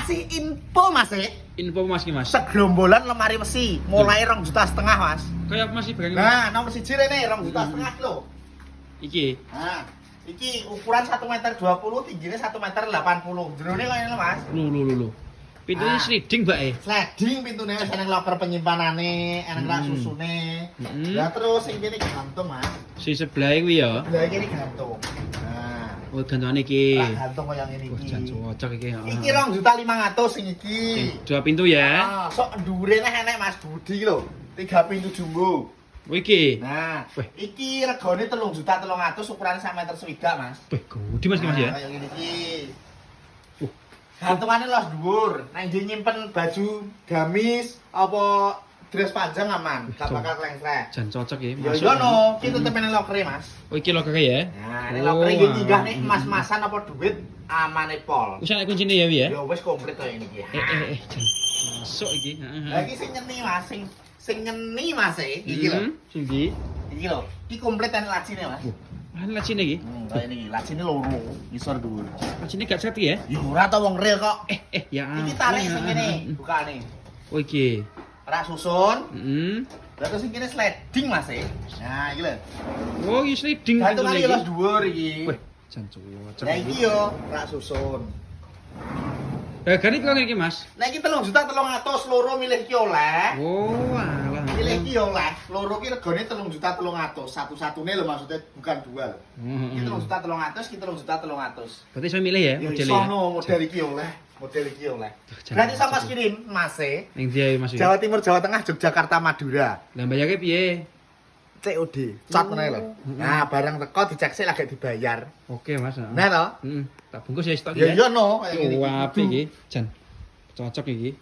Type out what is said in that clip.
kasih info Mas Info Mas ki Mas. segerombolan lemari besi mulai 2,5 juta Mas. Kayak Mas barang. Nah, nomor 1 rene 2,5 juta lho. Iki. Nah, iki ukuran 1,20 meter, tingginya 1,80 meter. Jerone kaya ngene Mas. Lu. Pintunya sliding, Mbak Sliding pintune wis ana loker penyimpanane, ana rak susune. Lah terus sing kene gantung Mas. Si sebelah kuwi ya. Lah iki gantung. Nah, Oh, gantungane iki. gantung kaya ngene Oh, iki. jan cocok iki. Iki 2,5 sing iki. Dua pintu ya. Sok ndure neh enek Mas Budi lho. 3 pintu jumbo. Oh, iki. Nah, Weh. iki regane 3,3 ukuran 1,60 meter Mas. Wih, gede Mas ki Mas ya. Kayak ngene iki. Uh. Gantungane los dhuwur. Nek njing nyimpen baju gamis apa dress panjang aman, gak bakal klengsrek. Jan cocok ya. Ya yo no, ki tetep nang loker Mas. Oh, iki loker ya. Nah, nek loker iki nyinggah nek emas-emasan apa duit amane pol. Wis ana kuncine ya wi ya. Ya wis komplit kaya ngene iki. Jan. Masuk iki. Lah iki sing nyeni Mas, sing nyeni Mas iki lho. Sing ndi? Iki lho, iki komplit ana lacine Mas. Ana lacine iki. Kaya ini, lacine loro, ngisor dhuwur. Lacine gak seti ya. Ya ora ta wong real kok. Ya. Iki tarik sing kene, bukane. Oh, iki. Rak susun. Heeh. Lah terus sing kene sliding Mas Nah, iki lho. Oh, iki sliding. Gantungane iki los dhuwur iki. Wih, jan cocok. Lah iki yo rak susun. Regane piro iki Mas? Nek iki 3,3 loro milih ki oleh. Oh, alah. Milih ki oleh. Loro ki regane 3,3 satu-satune lho maksudnya bukan dua lho. Iki 3,3 ki 3,3 Berarti saya milih ya Ya modelnya. iso model iki oleh. Model iki oleh. Berarti sampas kirim Mas Ning dia Mas. Jawa Timur, Jawa Tengah, Yogyakarta, Madura. Lah bayarnya piye? COD, cat meneh lho. Nah, barang teko dicek sik lagi dibayar. Oke Mas. Nah to? Heeh. Tak bungkus ya stok Ya iya no, Wah, iki jan. Cocok iki.